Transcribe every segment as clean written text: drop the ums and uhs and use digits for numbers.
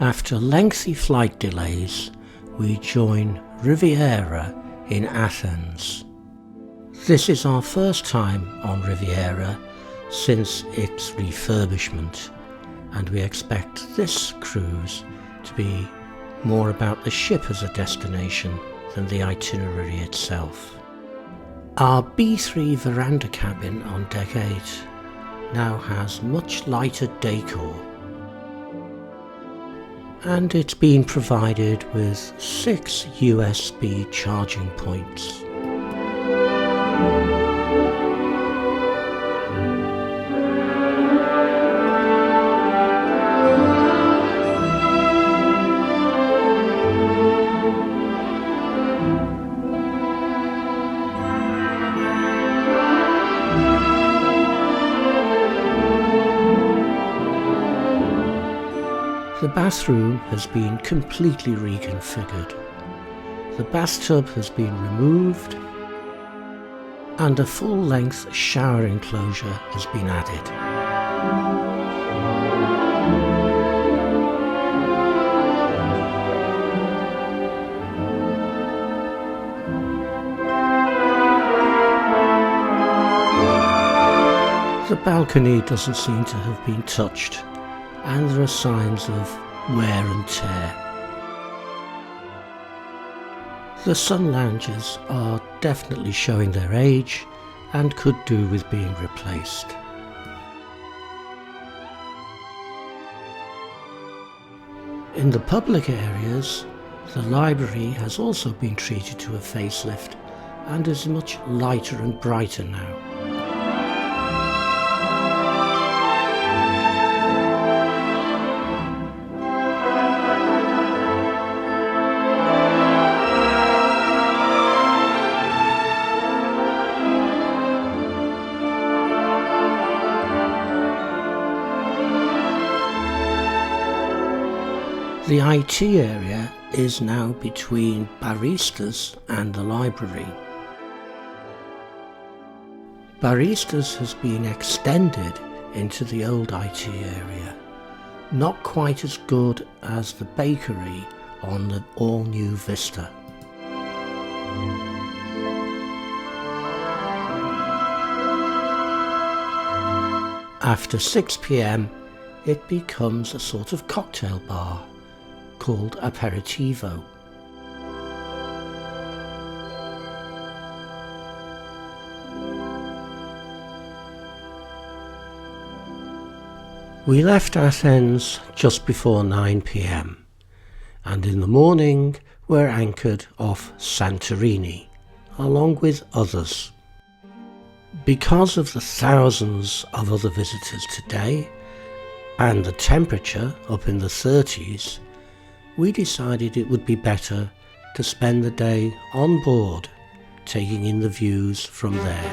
After lengthy flight delays, we join Riviera in Athens. This is our first time on Riviera since its refurbishment, and we expect this cruise to be more about the ship as a destination than the itinerary itself. Our B3 veranda cabin on deck 8 now has much lighter decor, and it's been provided with 6 USB charging points. The bathroom has been completely reconfigured. The bathtub has been removed and a full-length shower enclosure has been added. The balcony doesn't seem to have been touched, and there are signs of wear and tear. The sun lounges are definitely showing their age and could do with being replaced. In the public areas, the library has also been treated to a facelift and is much lighter and brighter now. The IT area is now between Baristas and the library. Baristas has been extended into the old IT area, not quite as good as the bakery on the all-new Vista. After 6 p.m, it becomes a sort of cocktail bar called Aperitivo. We left Athens just before 9 p.m, and in the morning we're anchored off Santorini, along with others. Because of the thousands of other visitors today, and the temperature up in the 30s, we decided it would be better to spend the day on board, taking in the views from there.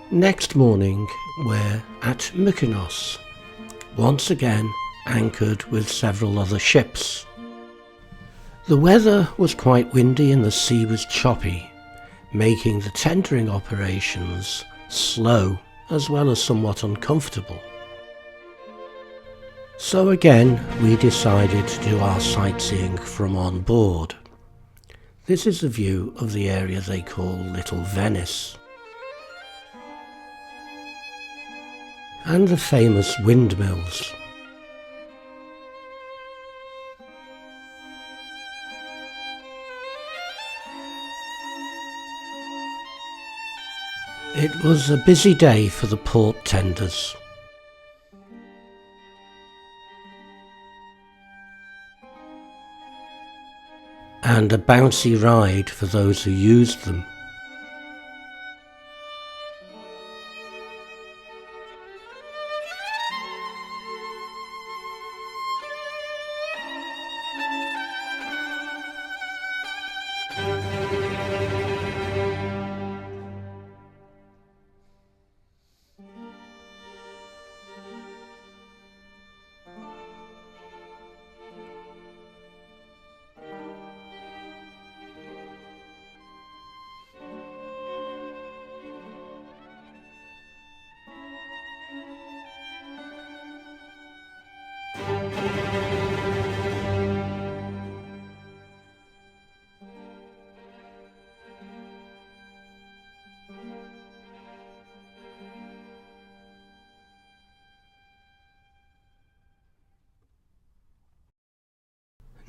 Next morning we're at Mykonos, once again anchored with several other ships. The weather was quite windy and the sea was choppy, making the tendering operations slow as well as somewhat uncomfortable. So again we decided to do our sightseeing from on board. This is a view of the area they call Little Venice, and the famous windmills. It was a busy day for the port tenders. And a bouncy ride for those who used them.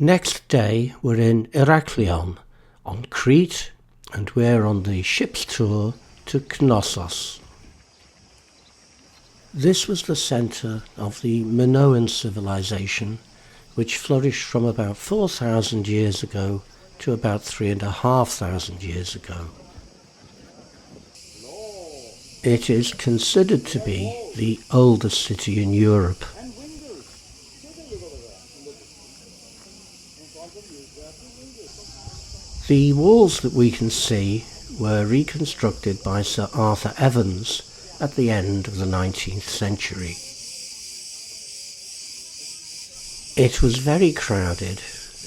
Next day we're in Heraklion on Crete, and we're on the ship's tour to Knossos. This was the centre of the Minoan civilization, which flourished from about 4,000 years ago to about 3,500 years ago. It is considered to be the oldest city in Europe. The walls that we can see were reconstructed by Sir Arthur Evans at the end of the 19th century. It was very crowded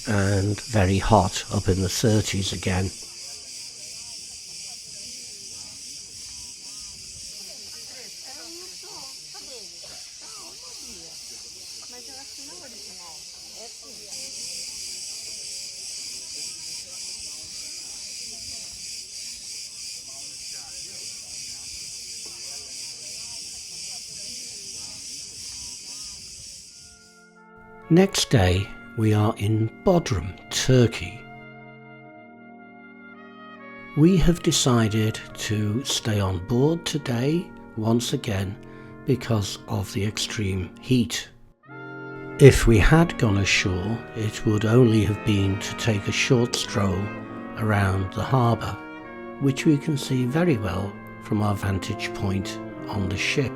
and very hot, up in the 30s again. Next day we are in Bodrum, Turkey. We have decided to stay on board today once again because of the extreme heat. If we had gone ashore, it would only have been to take a short stroll around the harbour, which we can see very well from our vantage point on the ship.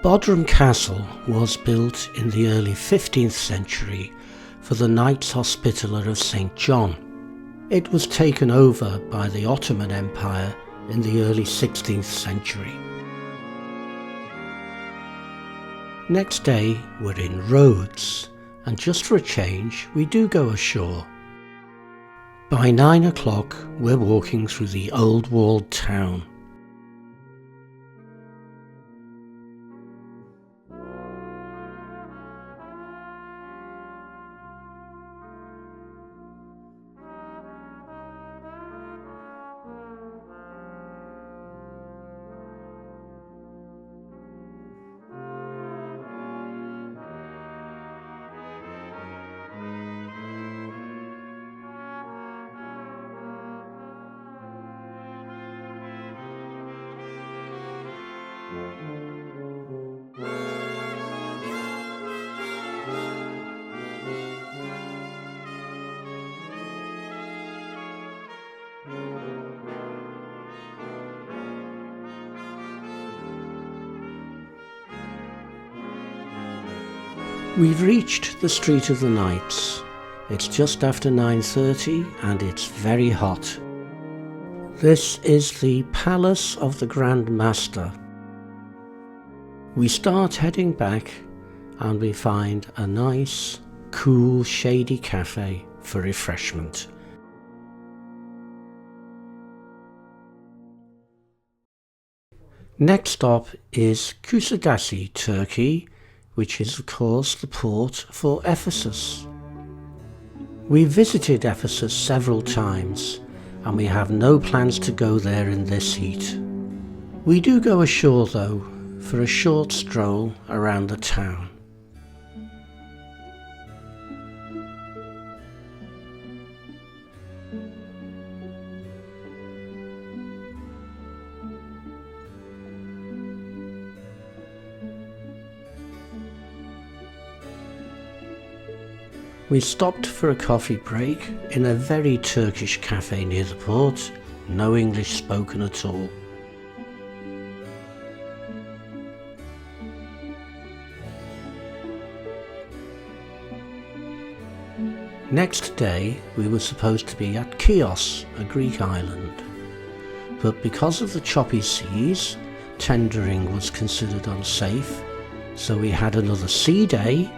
Bodrum Castle was built in the early 15th century for the Knights Hospitaller of St. John. It was taken over by the Ottoman Empire in the early 16th century. Next day we're in Rhodes, and just for a change we do go ashore. By 9 o'clock we're walking through the old walled town. We've reached the Street of the Knights. It's just after 9:30 and it's very hot. This is the Palace of the Grand Master. We start heading back and we find a nice, cool, shady cafe for refreshment. Next stop is Kusadasi, Turkey, which is of course the port for Ephesus. We visited Ephesus several times and we have no plans to go there in this heat. We do go ashore though for a short stroll around the town. We stopped for a coffee break in a very Turkish cafe near the port, no English spoken at all. Next day we were supposed to be at Chios, a Greek island, but because of the choppy seas, tendering was considered unsafe, so we had another sea day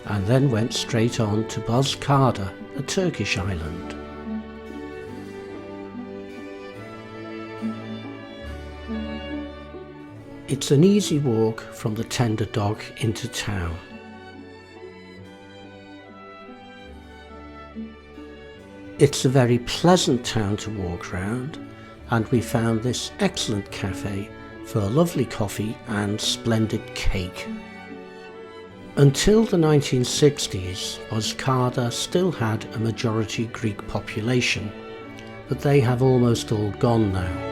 and then went straight on to Bozcaada, a Turkish island. It's an easy walk from the tender dock into town. It's a very pleasant town to walk round, and we found this excellent cafe for lovely coffee and splendid cake. Until the 1960s, Bozkada still had a majority Greek population, but they have almost all gone now.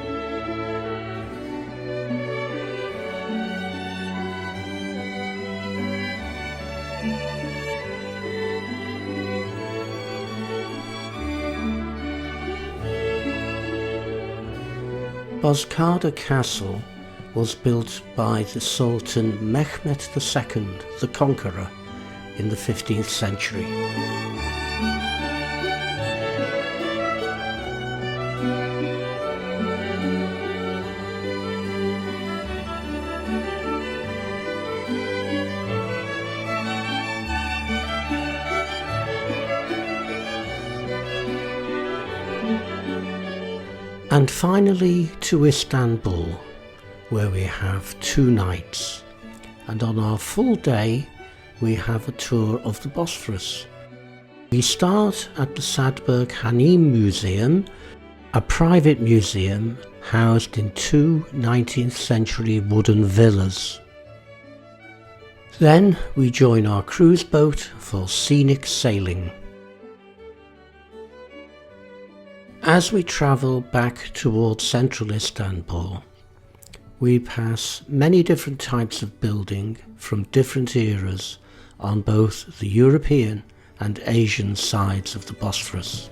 Bozkada Castle was built by the Sultan Mehmet II, the Conqueror, in the 15th century. And finally to Istanbul, where we have 2 nights, and on our full day we have a tour of the Bosphorus. We start at the Sadberg Hanim Museum, a private museum housed in 2 19th century wooden villas. Then we join our cruise boat for scenic sailing. As we travel back towards central Istanbul, we pass many different types of building from different eras on both the European and Asian sides of the Bosphorus.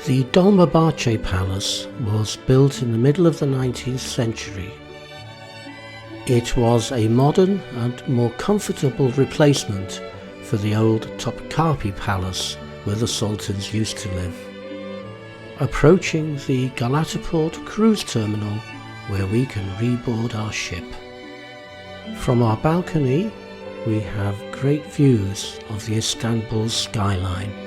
The Dolmabahce Palace was built in the middle of the 19th century. It was a modern and more comfortable replacement for the old Topkapi Palace where the sultans used to live. Approaching the Galataport cruise terminal where we can reboard our ship. From our balcony we have great views of the Istanbul skyline.